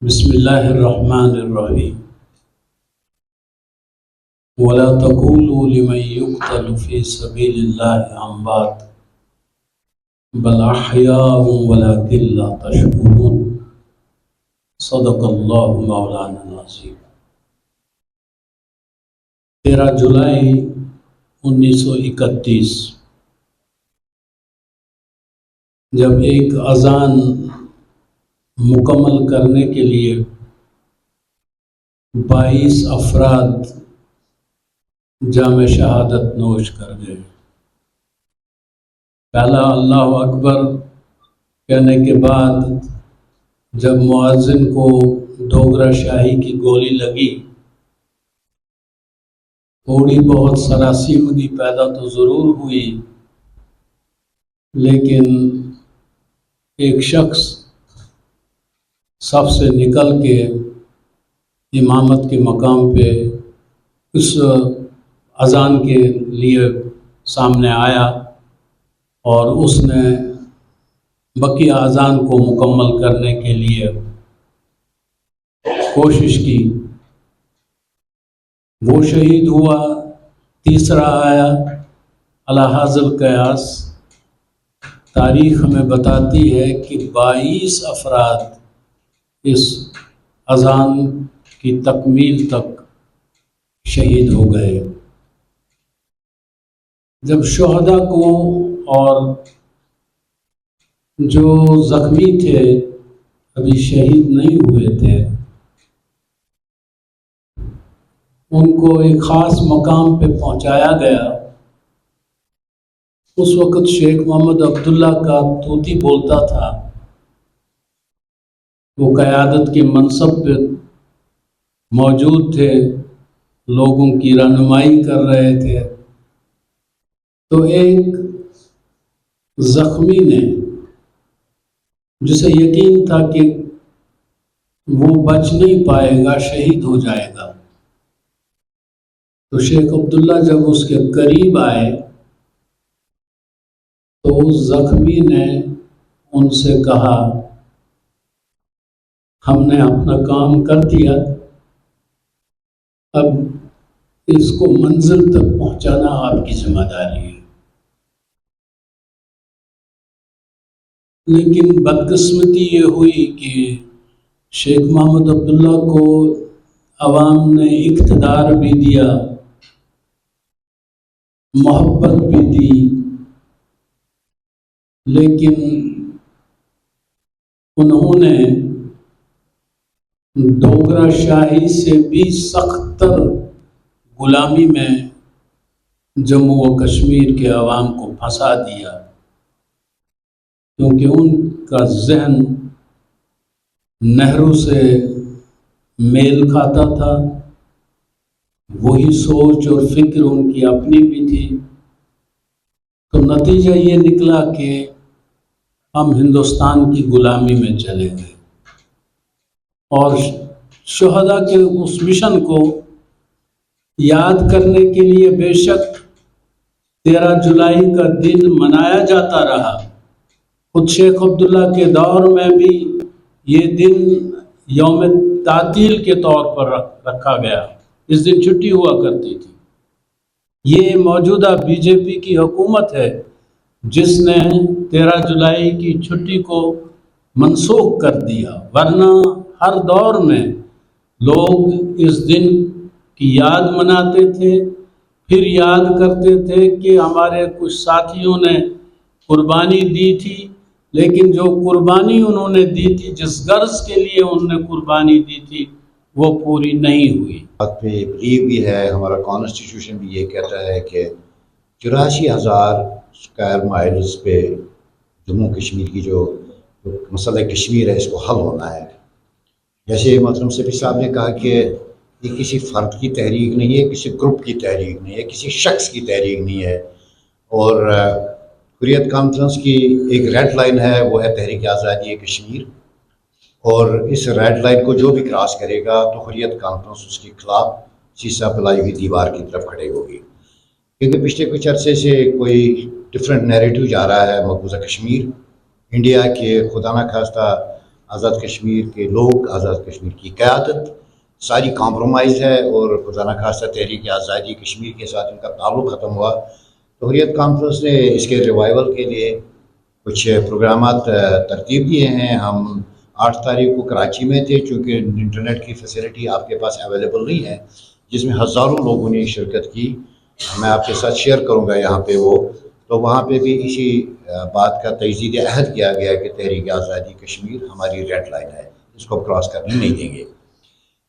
بسم اللہ الرحمن الرحیم ولا تقولوا لمن يقتل في سبيل الله اموات بل احیاء ولكن لا تشعرون صدق اللہ مولانا العظیم۔ 13 جولائی 1931 جب ایک اذان مکمل کرنے کے لیے 22 افراد جام شہادت نوش کر گئے، پہلا اللہ اکبر کہنے کے بعد جب مؤذن کو ڈوگرا شاہی کی گولی لگی، تھوڑی بہت سراسیمگی پیدا تو ضرور ہوئی، لیکن ایک شخص صف سے نکل کے امامت کے مقام پہ اس اذان کے لیے سامنے آیا اور اس نے بقیہ اذان کو مکمل کرنے کے لیے کوشش کی۔ وہ شہید ہوا، تیسرا آیا۔ علی حاضر القیاس تاریخ ہمیں بتاتی ہے کہ 22 افراد اس اذان کی تکمیل تک شہید ہو گئے۔ جب شہداء کو اور جو زخمی تھے ابھی شہید نہیں ہوئے تھے ان کو ایک خاص مقام پہ پہنچایا گیا، اس وقت شیخ محمد عبداللہ کا طوطی بولتا تھا، وہ قیادت کے منصب پہ موجود تھے، لوگوں کی رہنمائی کر رہے تھے، تو ایک زخمی نے جسے یقین تھا کہ وہ بچ نہیں پائے گا، شہید ہو جائے گا، تو شیخ عبداللہ جب اس کے قریب آئے تو اس زخمی نے ان سے کہا، ہم نے اپنا کام کر دیا، اب اس کو منزل تک پہنچانا آپ کی ذمہ داری ہے۔ لیکن بدقسمتی یہ ہوئی کہ شیخ محمد عبداللہ کو عوام نے اقتدار بھی دیا، محبت بھی دی، لیکن انہوں نے ڈوگرا شاہی سے بھی سخت تر غلامی میں جموں و کشمیر کے عوام کو پھنسا دیا، کیونکہ ان کا ذہن نہرو سے میل کھاتا تھا، وہی سوچ اور فکر ان کی اپنی بھی تھی، تو نتیجہ یہ نکلا کہ ہم ہندوستان کی غلامی میں چلے گئے۔ اور شہداء کے اس مشن کو یاد کرنے کے لیے بے شک 13 جولائی کا دن منایا جاتا رہا، خود شیخ عبداللہ کے دور میں بھی یہ دن یوم تعطیل کے طور پر رکھا گیا، اس دن چھٹی ہوا کرتی تھی۔ یہ موجودہ بی جے پی کی حکومت ہے جس نے 13 جولائی کی چھٹی کو منسوخ کر دیا، ورنہ ہر دور میں لوگ اس دن کی یاد مناتے تھے، پھر یاد کرتے تھے کہ ہمارے کچھ ساتھیوں نے قربانی دی تھی، لیکن جو قربانی انہوں نے دی تھی، جس غرض کے لیے انہوں نے قربانی دی تھی، وہ پوری نہیں ہوئی۔ بات پہ بلیو بھی ہے، ہمارا کانسٹیٹیوشن بھی یہ کہتا ہے کہ 84,000 اسکوائر مائلز پہ جموں کشمیر کی جو مسئلہ کشمیر ہے اس کو حل ہونا ہے۔ جیسے محترم صفی صاحب نے کہا کہ یہ کسی فرد کی تحریک نہیں ہے، کسی گروپ کی تحریک نہیں ہے، کسی شخص کی تحریک نہیں ہے، اور حریت کانفرنس کی ایک ریڈ لائن ہے، وہ ہے تحریک آزادی کشمیر، اور اس ریڈ لائن کو جو بھی کراس کرے گا تو حریت کانفرنس اس کے خلاف سیسا پلائی ہوئی دیوار کی طرف کھڑے ہوگی، کیونکہ پچھلے کچھ عرصے سے کوئی ڈفرینٹ نیریٹو جا رہا ہے مقبوضہ کشمیر انڈیا کے خدا نہ خواستہ آزاد کشمیر کے لوگ، آزاد کشمیر کی قیادت ساری کمپرومائز ہے، اور خدا نخواستہ تحریک آزادی کشمیر کے ساتھ ان کا تعلق ختم ہوا تو حریت کانفرنس نے اس کے ریوائول کے لیے کچھ پروگرامات ترتیب دیے ہیں۔ ہم 8 تاریخ کو کراچی میں تھے، چونکہ انٹرنیٹ کی فیسلٹی آپ کے پاس اویلیبل نہیں ہے، جس میں ہزاروں لوگوں نے شرکت کی۔ میں آپ کے ساتھ شیئر کروں گا یہاں پہ وہ، تو وہاں پہ بھی اسی بات کا تجدید عہد کیا گیا کہ تحریک آزادی کشمیر ہماری ریڈ لائن ہے، اس کو کراس کرنے نہیں دیں گے۔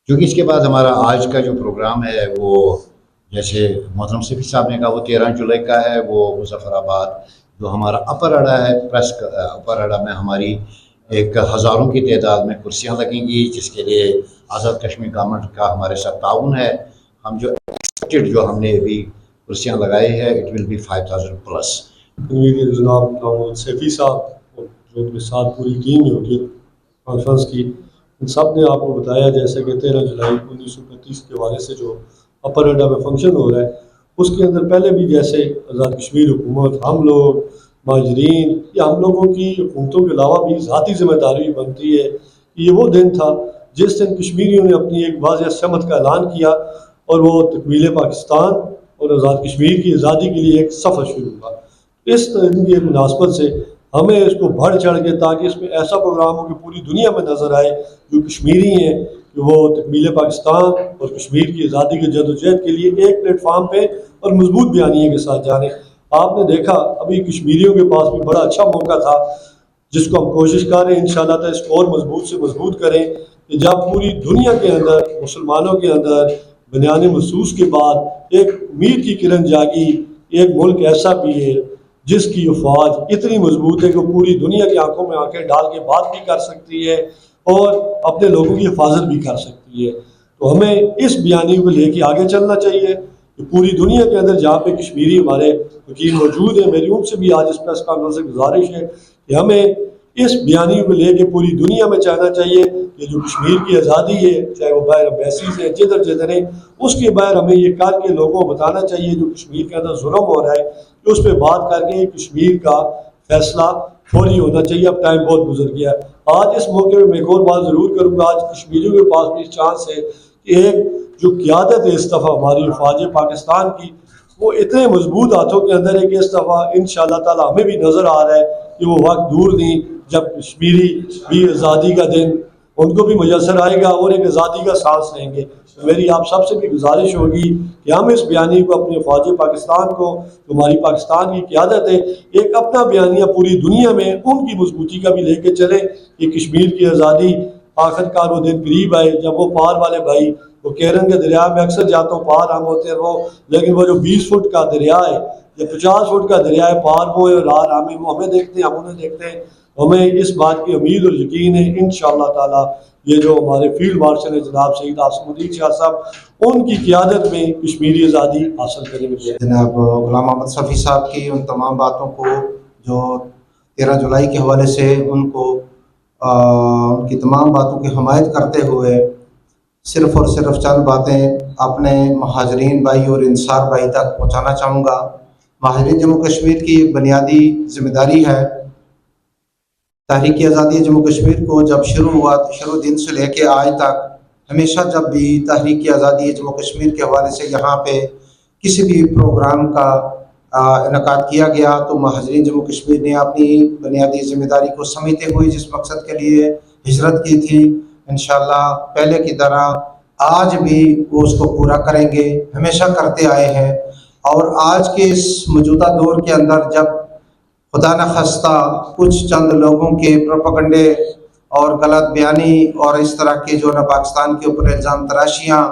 کیونکہ اس کے بعد ہمارا آج کا جو پروگرام ہے وہ جیسے محترم صفی صاحب نے کہا وہ 13 جولائی کا ہے، وہ مظفر آباد جو ہمارا اپر اڈا ہے، پریس اپر اڈا میں ہماری ایک ہزاروں کی تعداد میں کرسیاں لگیں گی، جس کے لیے آزاد کشمیر گورنمنٹ کا ہمارے ساتھ تعاون ہے۔ ہم جو ہم نے ابھی کرسیاں لگائی ہے it will be 5000 plus. Convener جناب محمد سیفی صاحب اور جو ان کے ساتھ پوری ٹیم ہے ہوگی کانفرنس کی، ان سب نے آپ کو بتایا جیسے کہ 13 جولائی 1935 کے حوالے سے جو اپر اڈا میں فنکشن ہو رہا ہے، اس کے اندر پہلے بھی جیسے آزاد کشمیر حکومت، ہم لوگ مہاجرین یا ہم لوگوں کی حکومتوں کے علاوہ بھی ذاتی ذمہ داری بنتی ہے کہ یہ وہ دن تھا جس دن کشمیریوں نے اپنی ایک واضح سمت کا اعلان کیا، اور وہ تکمیل پاکستان اور آزاد کشمیر کی آزادی کے لیے ایک سفر شروع ہوا۔ اس دن کی مناسبت سے ہمیں اس کو بڑھ چڑھ کے، تاکہ اس میں ایسا پروگرام ہو کہ پوری دنیا میں نظر آئے جو کشمیری ہیں کہ وہ تکمیل پاکستان اور کشمیر کی آزادی کے جدوجہد کے لیے ایک پلیٹ فارم پہ اور مضبوط بیانیے کے ساتھ جانے۔ آپ نے دیکھا ابھی کشمیریوں کے پاس بھی بڑا اچھا موقع تھا، جس کو ہم کوشش کر رہے ہیں انشاءاللہ تعالی اس کو اور مضبوط سے مضبوط کریں، کہ جب پوری دنیا کے اندر مسلمانوں کے اندر بنیان محسوس کے بعد ایک امید کی کرن جاگی، ایک ملک ایسا بھی ہے جس کی افواج اتنی مضبوط ہے کہ پوری دنیا کی آنکھوں میں آنکھیں ڈال کے بات بھی کر سکتی ہے اور اپنے لوگوں کی حفاظت بھی کر سکتی ہے۔ تو ہمیں اس بیانیے کو لے کے آگے چلنا چاہیے کہ پوری دنیا کے اندر جہاں پہ کشمیری ہمارے وکیل موجود ہیں، میری ان سے بھی آج اس پریس کانفرنس سے گزارش ہے کہ ہمیں اس بیانیے کو لے کے پوری دنیا میں چاہنا چاہیے کہ جو کشمیر کی آزادی ہے، چاہے وہ باہر امبیسیز ہے جدھر جدھر ہیں، اس کے باہر ہمیں یہ کر کے لوگوں کو بتانا چاہیے جو کشمیر کے اندر ظلم ہو رہا ہے کہ اس پہ بات کر کے کشمیر کا فیصلہ فوری ہونا چاہیے۔ اب ٹائم بہت گزر گیا ہے۔ آج اس موقع پہ میں ایک اور بات ضرور کروں گا، آج کشمیریوں کے پاس بھی چانس ہے کہ ایک جو قیادت ہے اس دفعہ ہماری فوج پاکستان کی، وہ اتنے مضبوط ہاتھوں کے اندر ہے کہ اس دفعہ انشاءاللہ تعالی ہمیں بھی نظر آ رہا ہے کہ وہ وقت دور نہیں جب کشمیری بھی آزادی کا دن ان کو بھی میسر آئے گا اور ایک آزادی کا سانس لیں گے۔ میری آپ سب سے بھی گزارش ہوگی کہ ہم اس بیانیے کو اپنے فوج پاکستان کو، ہماری پاکستان کی قیادت ہے، ایک اپنا بیانیہ پوری دنیا میں ان کی مضبوطی کا بھی لے کے چلیں کہ کشمیر کی آزادی آخر کار وہ دن قریب آئے جب وہ پار والے بھائی، وہ کیرن کے دریا میں اکثر جاتا ہوں، پار ہم ہوتے ہیں وہ، لیکن وہ جو 20 فٹ کا دریا ہے یا 50 فٹ کا دریا ہے، پار وہ ہے اور رار ہمیں، وہ ہمیں دیکھتے ہیں، ہم انہیں دیکھتے ہیں۔ ہمیں اس بات کی امید اور یقین ہے انشاءاللہ تعالی یہ جو ہمارے فیلڈ مارشل ہیں جناب سید عاصم الدین شاہ صاحب، ان کی قیادت میں کشمیری آزادی حاصل کریں گے۔ جناب غلام محمد صفی صاحب کی ان تمام باتوں کو جو 13 جولائی کے حوالے سے ان کی تمام باتوں کی حمایت کرتے ہوئے صرف اور صرف چند باتیں اپنے مہاجرین بھائی اور انصار بھائی تک پہنچانا چاہوں گا۔ مہاجرین جموں کشمیر کی ایک بنیادی ذمہ داری ہے۔ تحریک آزادی جموں کشمیر کو جب شروع ہوا تو شروع دن سے لے کے آج تک ہمیشہ جب بھی تحریک آزادی جموں کشمیر کے حوالے سے یہاں پہ کسی بھی پروگرام کا انعقاد کیا گیا تو مہاجرین جموں کشمیر نے اپنی بنیادی ذمہ داری کو سمجھتے ہوئے جس مقصد کے لیے ہجرت کی تھی، انشاءاللہ پہلے کی طرح آج بھی وہ اس کو پورا کریں گے، ہمیشہ کرتے آئے ہیں۔ اور آج کے اس موجودہ دور کے اندر جب خدا نخواستہ کچھ چند لوگوں کے پروپیگنڈے اور غلط بیانی اور اس طرح کے جو نا پاکستان کے اوپر الزام تراشیاں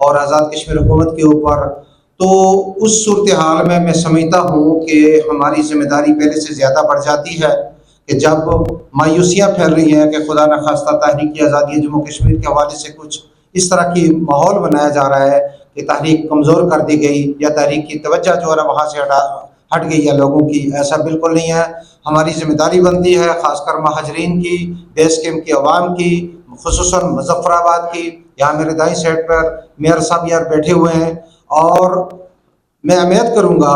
اور آزاد کشمیر حکومت کے اوپر، تو اس صورتحال میں سمجھتا ہوں کہ ہماری ذمہ داری پہلے سے زیادہ بڑھ جاتی ہے کہ جب مایوسیاں پھیل رہی ہیں کہ خدا نخواستہ تحریک آزادی جموں کشمیر کے حوالے سے کچھ اس طرح کی ماحول بنایا جا رہا ہے کہ تحریک کمزور کر دی گئی یا تحریک کی توجہ جو ہے وہاں سے ہٹ گئی ہے لوگوں کی، ایسا بالکل نہیں ہے۔ ہماری ذمہ داری بنتی ہے خاص کر مہاجرین کی، بیس کیمپ کی عوام کی، خصوصاً مظفر آباد کی، یہاں میرے دائیں سائڈ پر میئر صاحب یار بیٹھے ہوئے ہیں، اور میں امید کروں گا